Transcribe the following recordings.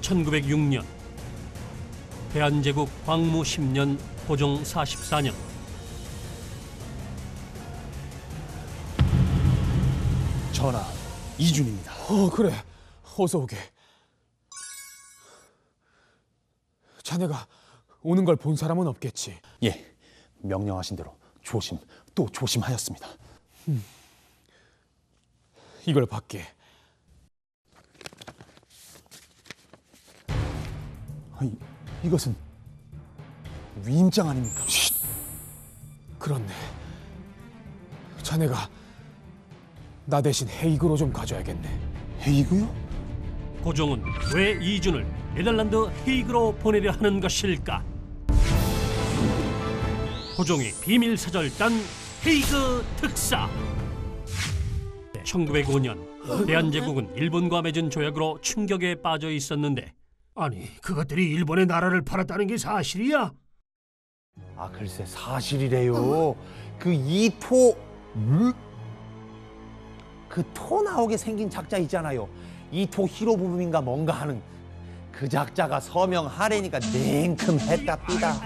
1906년 대한제국 광무 10년 고종 44년 전하, 이준입니다. 그래. 어서 오게. 자네가 오는 걸 본 사람은 없겠지? 예, 명령하신 대로 조심 또 조심하였습니다. 이걸 받게. 이것은 위임장 아닙니까? 그렇네. 자네가 나 대신 헤이그로 좀 가져야겠네. 헤이그요? 고종은 왜 이준을 네덜란드 헤이그로 보내려 하는 것일까? 고종이 비밀 사절 딴 헤이그 특사. 1905년 대한제국은 일본과 맺은 조약으로 충격에 빠져 있었는데, 아니, 그것들이 일본의 나라를 팔았다는 게 사실이야? 아, 글쎄 사실이래요. 그 이토 그 토 나오게 생긴 작자 있잖아요. 이토 히로부미인가 뭔가 하는 그 작자가 서명하래니까 냉큼 했답니다.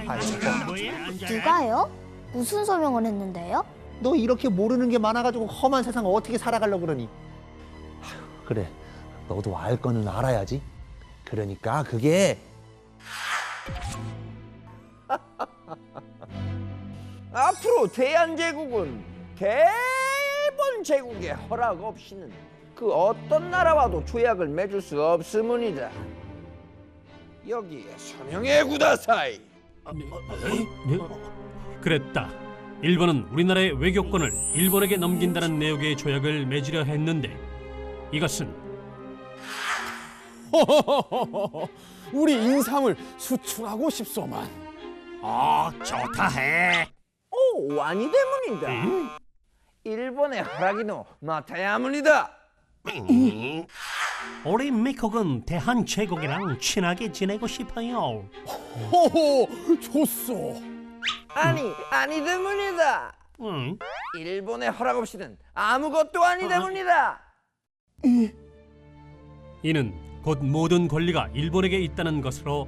누가요? 무슨 서명을 했는데요? 너 이렇게 모르는 게 많아가지고 험한 세상 어떻게 살아가려고 그러니? 아휴, 그래, 너도 알 거는 알아야지. 그러니까 그게 앞으로 대한제국은 대일본 제국의 허락 없이는 그 어떤 나라와도 조약을 맺을 수 없음이다. 여기에 서명해 구다사이. 그랬다. 일본은 우리나라의 외교권을 일본에게 넘긴다는 내용의 조약을 맺으려 했는데, 이것은 우리 인삼을 수출하고 싶소만. 좋다 해. 오, 아니 때문이다. 일본의 허락이노 맡아야문이다. 우리 미국은 대한제국이랑 친하게 지내고 싶어요. 호호, 좋소. 아니 때문이다. 일본의 허락 없이는 아무것도 아니 때문이다. 이는 곧 모든 권리가 일본에게 있다는 것으로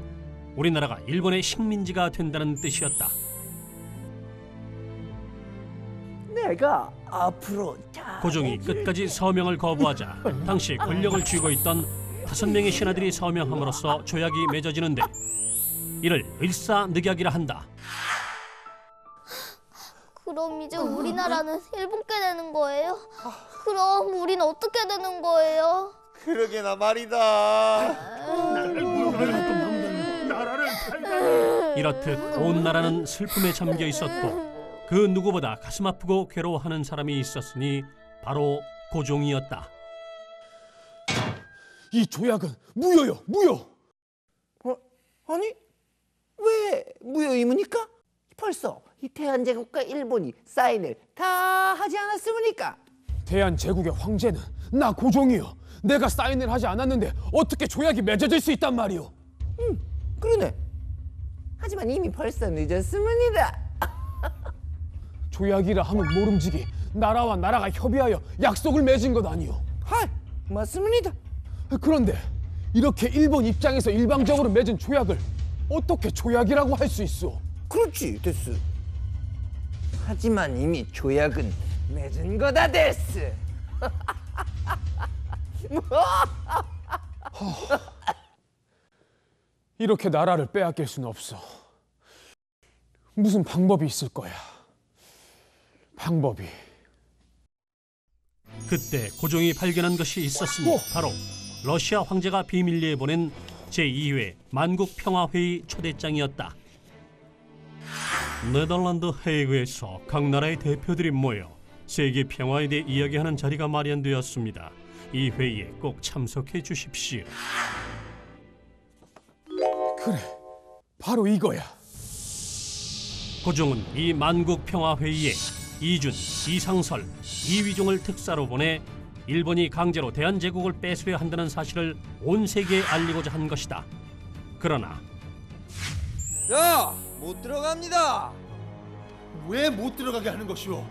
우리나라가 일본의 식민지가 된다는 뜻이었다. 내가 앞으로 고종이 끝까지 서명을 거부하자 당시 권력을 쥐고 있던 5명의 신하들이 서명함으로써 조약이 맺어지는데, 이를 일사늑약이라 한다. 그럼 이제 우리나라는 일본께 되는 거예요? 그럼 우린 어떻게 되는 거예요? 그러게나 말이다. 이렇듯 온 나라는 슬픔에 잠겨 있었고, 그 누구보다 가슴 아프고 괴로워하는 사람이 있었으니 바로 고종이었다. 이 조약은 무효요, 무효. 아니 왜 무효임입니까? 벌써 이 대한제국과 일본이 사인을 다 하지 않았습니까? 대한제국의 황제는 나 고종이요. 내가 사인을 하지 않았는데 어떻게 조약이 맺어질 수 있단 말이오? 그러네. 하지만 이미 벌써 늦었습니다. 조약이라 하면 모름지기 나라와 나라가 협의하여 약속을 맺은 것 아니오? 맞습니다. 그런데 이렇게 일본 입장에서 일방적으로 맺은 조약을 어떻게 조약이라고 할 수 있어? 그렇지, 데스. 하지만 이미 조약은 맺은 거다, 데스. 이렇게 나라를 빼앗길 수는 없어. 무슨 방법이 있을 거야. 방법이. 그때 고종이 발견한 것이 있었으니 바로 러시아 황제가 비밀리에 보낸 제2회 만국평화회의 초대장이었다. 네덜란드 헤이그에서 각 나라의 대표들이 모여 세계 평화에 대해 이야기하는 자리가 마련되었습니다. 이 회의에 꼭 참석해 주십시오. 그래, 바로 이거야. 고종은 이 만국평화회의에 이준, 이상설, 이휘종을 특사로 보내 일본이 강제로 대한제국을 뺏으려 한다는 사실을 온 세계에 알리고자 한 것이다. 그러나 야, 못 들어갑니다. 왜 못 들어가게 하는 것이오?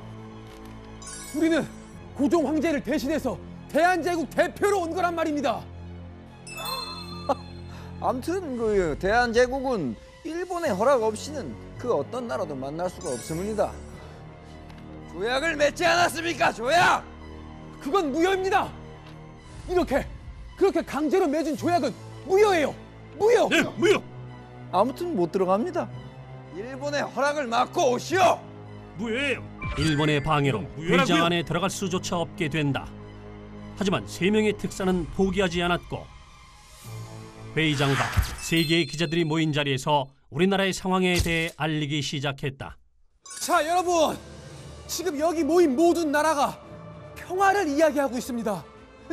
우리는 고종 황제를 대신해서 대한제국 대표로 온 거란 말입니다. 암튼 그 대한제국은 일본의 허락 없이는 그 어떤 나라도 만날 수가 없습니다. 조약을 맺지 않았습니까? 조약! 그건 무효입니다. 그렇게 강제로 맺은 조약은 무효예요. 무효. 네, 무효. 아무튼 못 들어갑니다. 일본의 허락을 막고 오시오. 무효예요. 일본의 방해로 무효라고요? 회의장 안에 들어갈 수조차 없게 된다. 하지만 3명의 특사는 포기하지 않았고 회의장과 3개의 기자들이 모인 자리에서 우리나라의 상황에 대해 알리기 시작했다. 자, 여러분. 지금 여기 모인 모든 나라가 평화를 이야기하고 있습니다.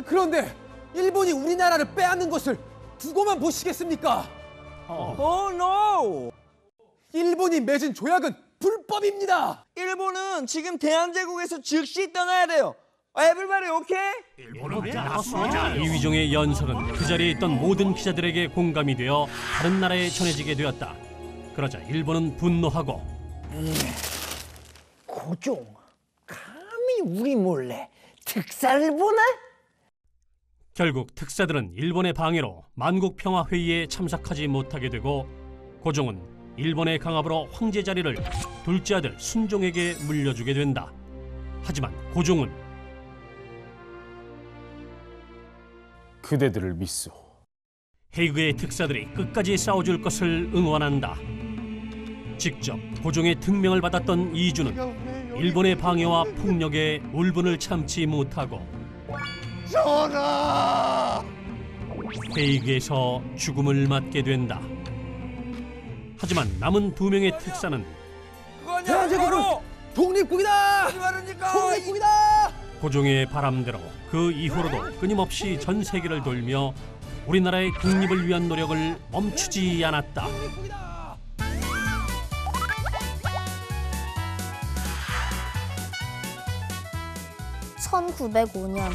그런데 일본이 우리나라를 빼앗는 것을 두고만 보시겠습니까? 노! 일본이 맺은 조약은 불법입니다. 일본은 지금 대한제국에서 즉시 떠나야 돼요. 에브리바디 오케이? 일본은 왜 나왔습니다. 이휘종의 연설은 그 자리에 있던 모든 기자들에게 공감이 되어 다른 나라에 전해지게 되었다. 그러자 일본은 분노하고 고종, 감히 우리 몰래 특사를 보나? 결국 특사들은 일본의 방해로 만국평화회의에 참석하지 못하게 되고 고종은 일본의 강압으로 황제 자리를 둘째 아들 순종에게 물려주게 된다. 하지만 고종은 그대들을 믿소. 헤이그의 특사들이 끝까지 싸워줄 것을 응원한다. 직접 고종의 특명을 받았던 이준은 일본의 방해와 폭력에 울분을 참지 못하고 전하! 헤이그에서 죽음을 맞게 된다. 하지만 남은 2명의 특사는 대한제국은 독립국이다. 독립국이다. 고종의 바람대로 그 이후로도 끊임없이 전 세계를 돌며 우리나라의 독립을 위한 노력을 멈추지 않았다. 1905년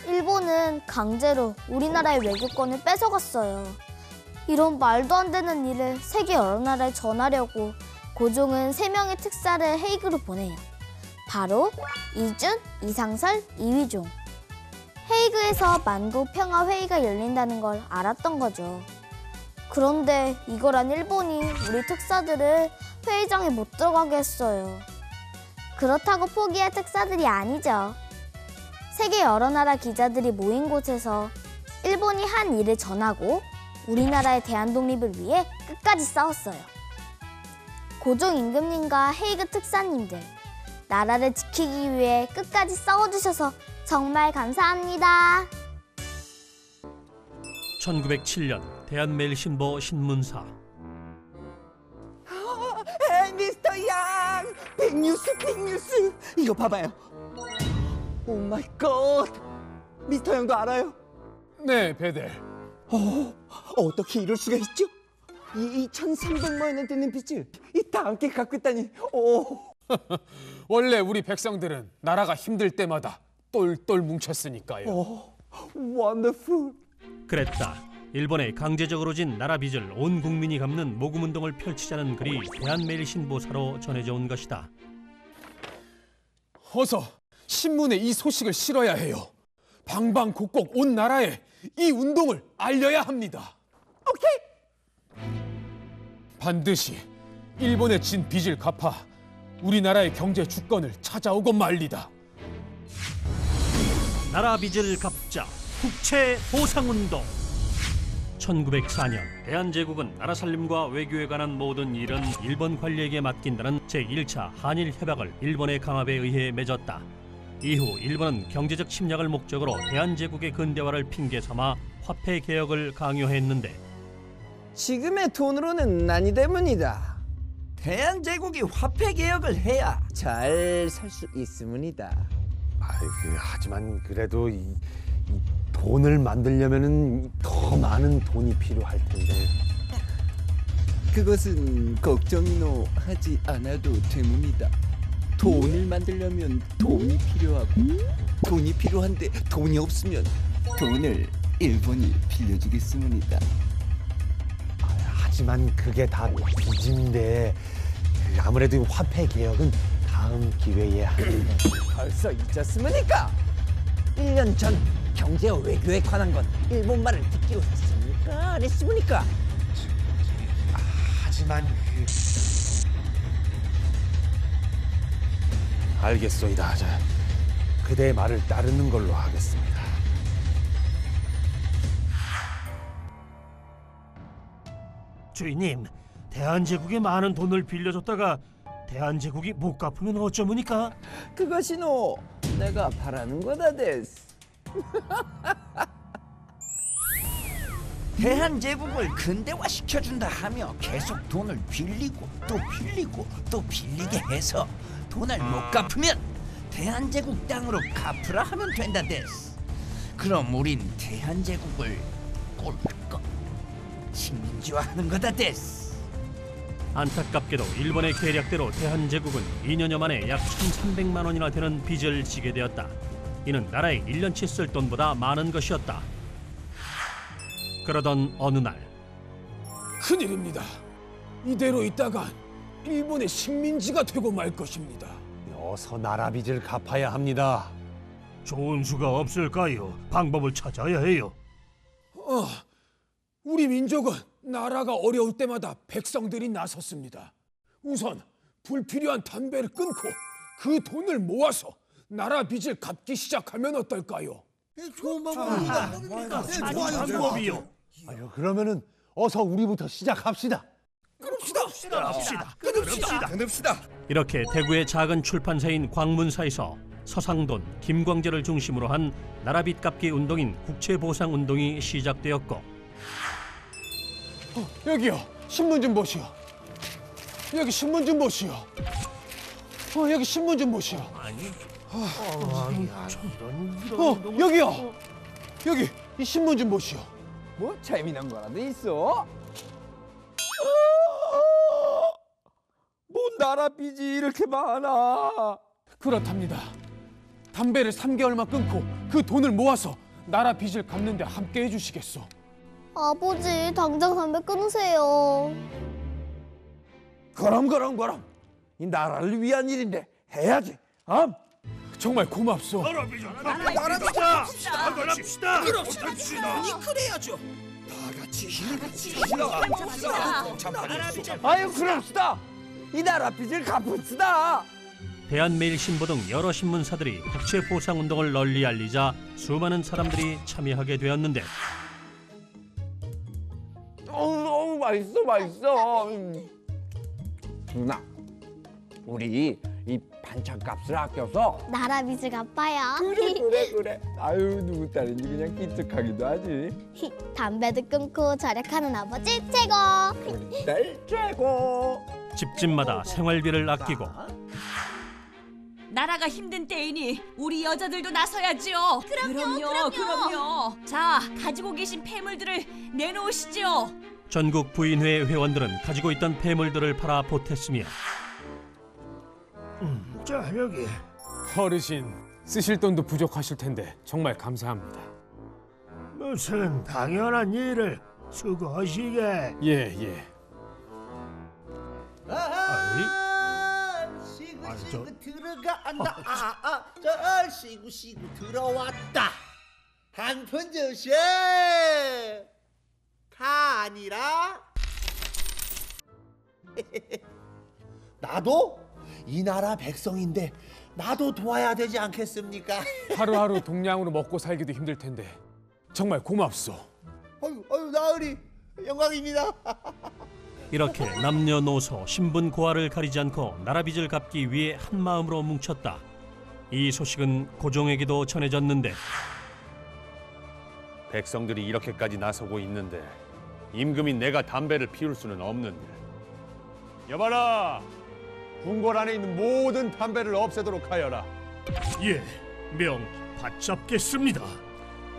일본은 강제로 우리나라의 외교권을 뺏어갔어요. 이런 말도 안 되는 일을 세계 여러 나라에 전하려고 고종은 3명의 특사를 헤이그로 보내요. 바로 이준, 이상설, 이휘종. 헤이그에서 만국평화회의가 열린다는 걸 알았던 거죠. 그런데 이걸 안 일본이 우리 특사들을 회의장에 못 들어가게 했어요. 그렇다고 포기할 특사들이 아니죠. 세계 여러 나라 기자들이 모인 곳에서 일본이 한 일을 전하고 우리나라의 대한독립을 위해 끝까지 싸웠어요. 고종 임금님과 헤이그 특사님들, 나라를 지키기 위해 끝까지 싸워주셔서 정말 감사합니다. 1907년 대한매일신보 신문사. 에이 미스터 양! 빅뉴스! 이거 봐봐요. 오 마이 갓! 미스터 양도 알아요? 네, 베델. 어떻게 이럴 수가 있죠? 이 2,300만 원에 되는 빚을 다 함께 갖고 있다니. 원래 우리 백성들은 나라가 힘들 때마다 똘똘 뭉쳤으니까요. 원더풀. 그랬다. 일본에 강제적으로 진 나라 빚을 온 국민이 갚는 모금운동을 펼치자는 글이 대한매일신보사로 전해져 온 것이다. 어서 신문에 이 소식을 실어야 해요. 방방곡곡 온 나라에 이 운동을 알려야 합니다. 오케이. 반드시 일본에 진 빚을 갚아 우리나라의 경제 주권을 찾아오고 말리다. 나라 빚을 갚자 국채 보상운동. 1904년 대한제국은 나라 살림과 외교에 관한 모든 일은 일본 관리에게 맡긴다는 제1차 한일협약을 일본의 강압에 의해 맺었다. 이후 일본은 경제적 침략을 목적으로 대한제국의 근대화를 핑계삼아 화폐 개혁을 강요했는데 지금의 돈으로는 아니 때문이다. 대한제국이 화폐 개혁을 해야 잘 살 수 있습니다. 하지만 그래도 이 돈을 만들려면은 더 많은 돈이 필요할 텐데. 그것은 걱정이노 하지 않아도 됩니다. 돈을 만들려면 돈이 필요하고 돈이 필요한데 돈이 없으면 돈을 일본이 빌려주겠습니다. 하지만 그게 다 빚인데 아무래도 화폐 개혁은 다음 기회에 하는 게. 벌써 잊었습니까? 1년 전 경제와 외교에 관한 건 일본 말을 듣기로 했습니까? 했습니까? 안 했습니까? 하지만 알겠소이다. 그대의 말을 따르는 걸로 하겠습니다. 주인님, 대한제국에 많은 돈을 빌려줬다가 대한제국이 못 갚으면 어쩌무니까? 그것이노 내가 바라는 거다 데스. 대한제국을 근대화시켜준다 하며 계속 돈을 빌리고 또 빌리고 또 빌리게 해서 돈을 못 갚으면 대한제국 땅으로 갚으라 하면 된다 데스. 그럼 우린 대한제국을 꼴깍 식민지화하는 거다 데스. 안타깝게도 일본의 계략대로 대한제국은 2년여 만에 약 1,300만 원이나 되는 빚을 지게 되었다. 이는 나라의 1년치 쓸 돈보다 많은 것이었다. 그러던 어느 날 큰일입니다. 이대로 있다간 일본의 식민지가 되고 말 것입니다. 어서 나라 빚을 갚아야 합니다. 좋은 수가 없을까요? 방법을 찾아야 해요. 우리 민족은 나라가 어려울 때마다 백성들이 나섰습니다. 우선 불필요한 담배를 끊고 그 돈을 모아서 나라 빚을 갚기 시작하면 어떨까요? 좋은 방법입니다. 방법이요. 아유, 그러면은 어서 우리부터 시작합시다. 그럽시다. 이렇게 대구의 작은 출판사인 광문사에서 서상돈, 김광재를 중심으로 한 나라빚 갚기 운동인 국채보상운동이 시작되었고 여기요, 신문 좀 보시오. 여기 신문 좀 보시오. 여기 신문 좀 보시오. 여기요. 여기 이 신문 좀 보시오. 뭐 재미난 거라도 있어? 뭐 나라 빚이 이렇게 많아? 그렇답니다. 담배를 3개월만 끊고 그 돈을 모아서 나라 빚을 갚는데 함께 해주시겠소? 아버지, 당장 담배 끊으세요. 그럼 이 나라를 위한 일인데 해야지. 정말 고맙소. 나랍시다. 아유 그럽시다. 이 나라 빚을 갚읍시다. 대한매일신보 등 여러 신문사들이 국채보상운동을 널리 알리자 수많은 사람들이 참여하게 되었는데 맛있어. 누나, 우리 이 반찬값을 아껴서 나라 빚을 갚아요. 그래. 아유 누구 딸인지 그냥 끼뜩하기도 하지. 담배도 끊고 절약하는 아버지 최고. 우리 딸 최고. 집집마다 생활비를 아끼고 나라가 힘든 때이니 우리 여자들도 나서야지요. 그럼요. 자, 가지고 계신 폐물들을 내놓으시죠. 전국 부인회 회원들은 가지고 있던 폐물들을 팔아 보탰으며 자, 여기. 어르신, 쓰실 돈도 부족하실 텐데 정말 감사합니다. 무슨 당연한 일을 수고하시게. 예. 시구 들어간다. 저 시구 들어왔다. 한푼 주세. 가 아니라 나도 이 나라 백성인데 나도 도와야 되지 않겠습니까? 하루하루 동량으로 먹고 살기도 힘들 텐데 정말 고맙소. 어유 나으리 영광입니다. 이렇게 남녀노소 신분 고하를 가리지 않고 나라 빚을 갚기 위해 한 마음으로 뭉쳤다. 이 소식은 고종에게도 전해졌는데 백성들이 이렇게까지 나서고 있는데 임금인 내가 담배를 피울 수는 없는 일. 여봐라, 궁궐 안에 있는 모든 담배를 없애도록 하여라. 예, 명 받잡겠습니다.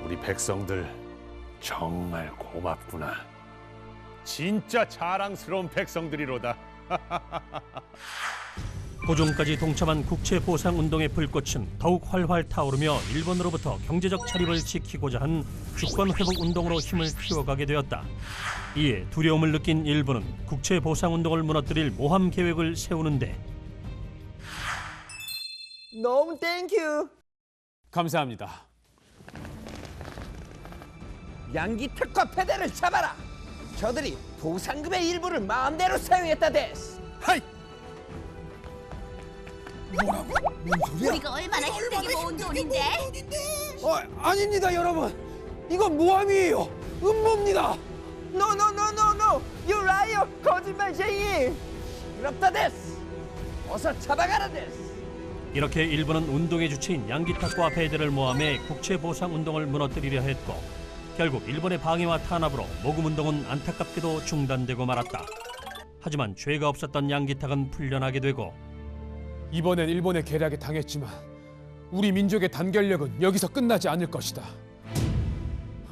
우리 백성들 정말 고맙구나. 진짜 자랑스러운 백성들이로다. 고종까지 동참한 국채보상운동의 불꽃은 더욱 활활 타오르며 일본으로부터 경제적 자립을 지키고자 한 주권회복운동으로 힘을 키워가게 되었다. 이에 두려움을 느낀 일본은 국채보상운동을 무너뜨릴 모함 계획을 세우는데 너무 땡큐. 감사합니다. 양기특과 패대를 잡아라. 저들이 보상금의 일부를 마음대로 사용했다 데스. 하이! 뭐라고? 뭔 소리야? 우리가 얼마나 힘들게 모은 돈인데? 아닙니다, 여러분. 이건 모함이에요. 음모입니다. 노노노노노 유 라이어 거짓말쟁이. 부럽다 데스. 어서 잡아가라 데스. 이렇게 일본은 운동의 주체인 양기탁과 패대를 모함해 국채보상운동을 무너뜨리려 했고 결국 일본의 방해와 탄압으로 모금운동은 안타깝게도 중단되고 말았다. 하지만 죄가 없었던 양기탁은 풀려나게 되고 이번엔 일본의 계략에 당했지만 우리 민족의 단결력은 여기서 끝나지 않을 것이다.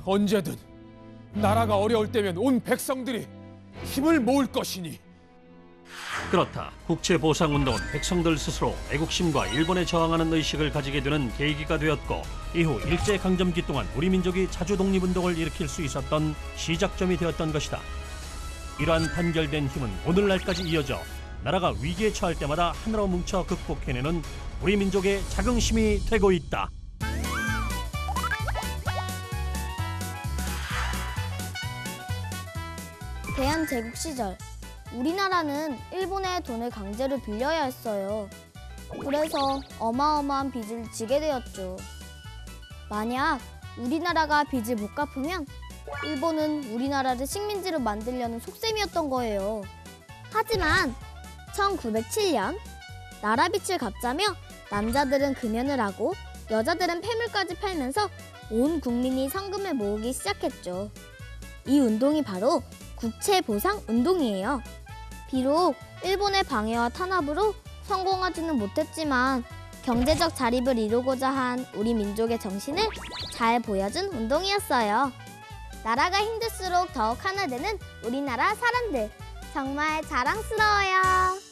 언제든 나라가 어려울 때면 온 백성들이 힘을 모을 것이니. 그렇다. 국채보상운동은 백성들 스스로 애국심과 일본에 저항하는 의식을 가지게 되는 계기가 되었고 이후 일제강점기 동안 우리 민족이 자주 독립운동을 일으킬 수 있었던 시작점이 되었던 것이다. 이러한 단결된 힘은 오늘날까지 이어져 나라가 위기에 처할 때마다 하나로 뭉쳐 극복해내는 우리 민족의 자긍심이 되고 있다. 대한제국 시절 우리나라는 일본의 돈을 강제로 빌려야 했어요. 그래서 어마어마한 빚을 지게 되었죠. 만약 우리나라가 빚을 못 갚으면 일본은 우리나라를 식민지로 만들려는 속셈이었던 거예요. 하지만 1907년 나라 빚을 갚자며 남자들은 금연을 하고 여자들은 폐물까지 팔면서 온 국민이 성금을 모으기 시작했죠. 이 운동이 바로 국채보상운동이에요. 비록 일본의 방해와 탄압으로 성공하지는 못했지만 경제적 자립을 이루고자 한 우리 민족의 정신을 잘 보여준 운동이었어요. 나라가 힘들수록 더욱 하나 되는 우리나라 사람들, 정말 자랑스러워요.